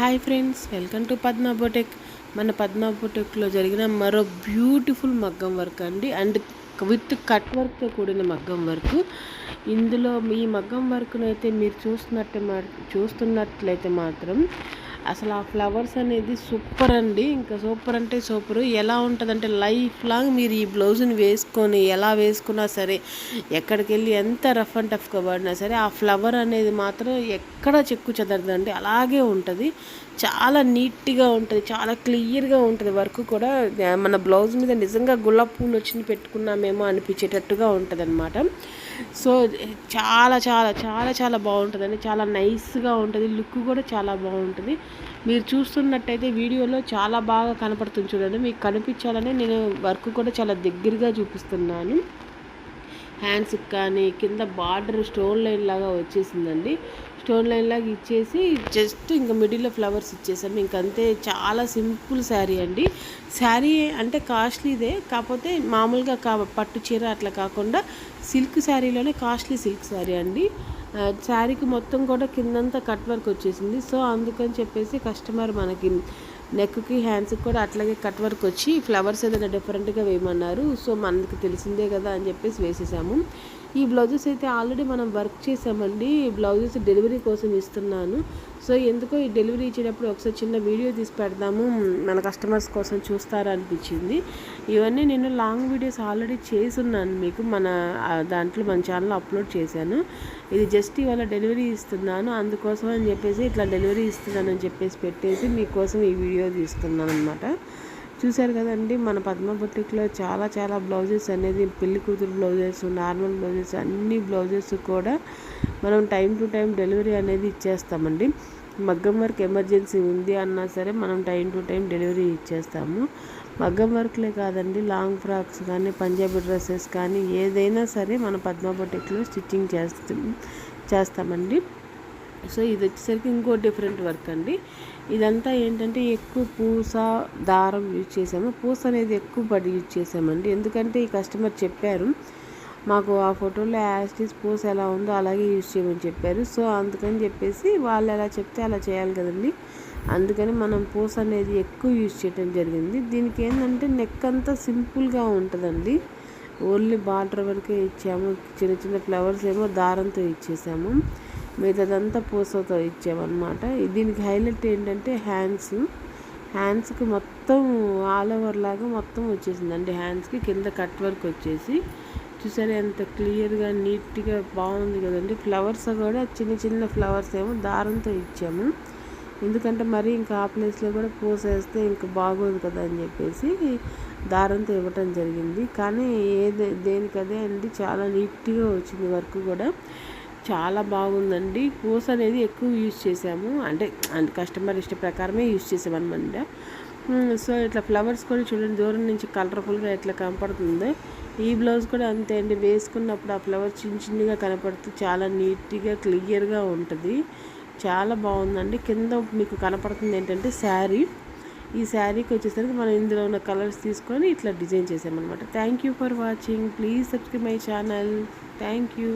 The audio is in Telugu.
Hi friends, welcome to Padma boutique. మన పద్మ బొటెక్లో జరిగిన మరో బ్యూటిఫుల్ మగ్గం వర్క్ అండి, అండ్ విత్ కట్ వర్క్తో కూడిన మగ్గం వర్క్. ఇందులో ఈ మగ్గం వర్క్ను అయితే మీరు చూస్తున్నట్లయితే మాత్రం అసలు ఆ ఫ్లవర్స్ అనేది సూపర్ అండి. ఇంకా సూపర్ అంటే సూపర్. ఎలా ఉంటుందంటే లైఫ్ లాంగ్ మీరు ఈ బ్లౌజ్ని వేసుకొని ఎలా వేసుకున్నా సరే, ఎక్కడికి వెళ్ళి ఎంత రఫ్ అండ్ టఫ్గా పడినా సరే ఆ ఫ్లవర్ అనేది మాత్రం ఎక్కడ చెక్కు చెదరదండి, అలాగే ఉంటుంది. చాలా నీట్గా ఉంటుంది, చాలా క్లియర్గా ఉంటుంది. వర్క్ కూడా మన బ్లౌజ్ మీద నిజంగా గులాబీ పూలు వచ్చి పెట్టుకున్నామేమో అనిపించేటట్టుగా ఉంటుంది అనమాట. సో చాలా చాలా చాలా చాలా బాగుంటుందండి, చాలా నైస్గా ఉంటుంది. లుక్ కూడా చాలా బాగుంటుంది. మీరు చూస్తున్నట్టయితే వీడియోలో చాలా బాగా కనపడుతుంది చూడండి. మీకు కనిపించాలని నేను వర్క్ కూడా చాలా దగ్గరగా చూపిస్తున్నాను. హ్యాండ్స్కి కానీ కింద బార్డర్ స్టోన్ లైన్ లాగా వచ్చేసిందండి. స్టోన్ లైన్ లాగా ఇచ్చేసి జస్ట్ ఇంకా మిడిల్లో ఫ్లవర్స్ ఇచ్చేసాము. ఇంకంతే, చాలా సింపుల్ శారీ అండి. శారీ అంటే కాస్ట్లీదే, కాకపోతే మామూలుగా పట్టు చీర అట్లా కాకుండా సిల్క్ శారీలోనే కాస్ట్లీ సిల్క్ శారీ అండి. శారీకి మొత్తం కూడా కిందంతా కట్ వర్క్ వచ్చేసింది. సో అందుకని చెప్పేసి కస్టమర్ మనకి నెక్కి హ్యాండ్స్కి కూడా అట్లాగే కట్ వర్క్ వచ్చి ఫ్లవర్స్ ఏదైనా డిఫరెంట్గా వేయమన్నారు. సో మనకి తెలిసిందే కదా అని చెప్పేసి వేసేసాము. ఈ బ్లౌజెస్ అయితే ఆల్రెడీ మనం వర్క్ చేసామండి. బ్లౌజెస్ డెలివరీ కోసం ఇస్తున్నాను. సో ఎందుకో ఈ డెలివరీ ఇచ్చేటప్పుడు ఒకసారి చిన్న వీడియో తీసి పెడదాము, మన కస్టమర్స్ కోసం చూస్తారా అనిపించింది. ఇవన్నీ నేను లాంగ్ వీడియోస్ ఆల్రెడీ చేసున్నాను, మీకు మన దాంట్లో మన ఛానల్లో అప్లోడ్ చేశాను. ఇది జస్ట్ ఇవాళ డెలివరీ ఇస్తున్నాను, అందుకోసం అని చెప్పేసి ఇట్లా డెలివరీ ఇస్తున్నానని చెప్పేసి పెట్టేసి మీకోసం ఈ వీడియో తీస్తున్నాను అనమాట. చూశారు కదండి, మన పద్మ బొటిక్లో చాలా చాలా బ్లౌజెస్ అనేది పెళ్లి కూతురు బ్లౌజెస్, నార్మల్ బ్లౌజెస్, అన్ని బ్లౌజెస్ కూడా మనం టైం టు టైం డెలివరీ అనేది ఇచ్చేస్తామండి. మగ్గం వర్క్ ఎమర్జెన్సీ ఉంది అన్నా సరే మనం టైం టు టైం డెలివరీ ఇచ్చేస్తాము. మగ్గం వర్క్లే కాదండి, లాంగ్ ఫ్రాక్స్ కానీ, పంజాబీ డ్రెస్సెస్ కానీ, ఏదైనా సరే మన పద్మ బొటిక్లో స్టిచ్చింగ్ చేస్తామండి. సో ఇది వచ్చేసరికి ఇంకో డిఫరెంట్ వర్క్ అండి. ఇదంతా ఏంటంటే ఎక్కువ పూస దారం యూజ్ చేసాము. పూస అనేది ఎక్కువ పడి యూజ్ చేసామండి, ఎందుకంటే ఈ కస్టమర్ చెప్పారు మాకు ఆ ఫోటోలో యాస్టీస్ పూస ఎలా ఉందో అలాగే యూజ్ చేయమని చెప్పారు. సో అందుకని చెప్పేసి వాళ్ళు ఎలా చెప్తే అలా చేయాలి కదండి, అందుకని మనం పూస అనేది ఎక్కువ యూజ్ చేయడం జరిగింది. దీనికి ఏంటంటే నెక్ అంతా సింపుల్గా ఉంటుందండి, ఓన్లీ బార్డర్ వరకే ఇచ్చాము. చిన్న చిన్న ఫ్లవర్స్ ఏమో దారంతో ఇచ్చేసాము, మిగతాదంతా పూసతో ఇచ్చామన్నమాట. దీనికి హైలైట్ ఏంటంటే హ్యాండ్స్కి మొత్తం ఆల్ ఓవర్ లాగా మొత్తం వచ్చేసిందండి. హ్యాండ్స్కి కింద కట్ వర్క్ వచ్చేసి చూసారా ఎంత క్లియర్గా నీట్గా బాగుంది కదండి. ఫ్లవర్స్ కూడా చిన్న చిన్న ఫ్లవర్స్ ఏమో దారంతో ఇచ్చాము, ఎందుకంటే మరి ఇంకా ఆ ప్లేస్లో కూడా పూసేస్తే ఇంకా బాగోదు కదా అని చెప్పేసి దారంతో ఇవ్వటం జరిగింది. కానీ దేనికదే అండి, చాలా నీట్గా వచ్చింది. వర్క్ కూడా చాలా బాగుందండి. పూస అనేది ఎక్కువ యూజ్ చేసాము, అంటే కస్టమర్ ఇష్ట ప్రకారమే యూజ్ చేసామన్నమాట. సో ఇట్లా ఫ్లవర్స్ కూడా చూడండి దూరం నుంచి కలర్ఫుల్గా ఎట్లా కనపడుతుందో, ఈ బ్లౌజ్ కూడా అంతే అండి. వేసుకున్నప్పుడు ఆ ఫ్లవర్స్ చిన్న చిన్నగా కనపడుతూ చాలా నీట్గా క్లియర్గా ఉంటుంది. చాలా బాగుందండి. కింద మీకు కనపడుతుంది ఏంటంటే శారీ, ఈ శారీకి వచ్చేసరికి మనం ఇందులో ఉన్న కలర్స్ తీసుకొని ఇట్లా డిజైన్ చేసామన్నమాట. Thank you for watching. Please subscribe my channel. Thank you.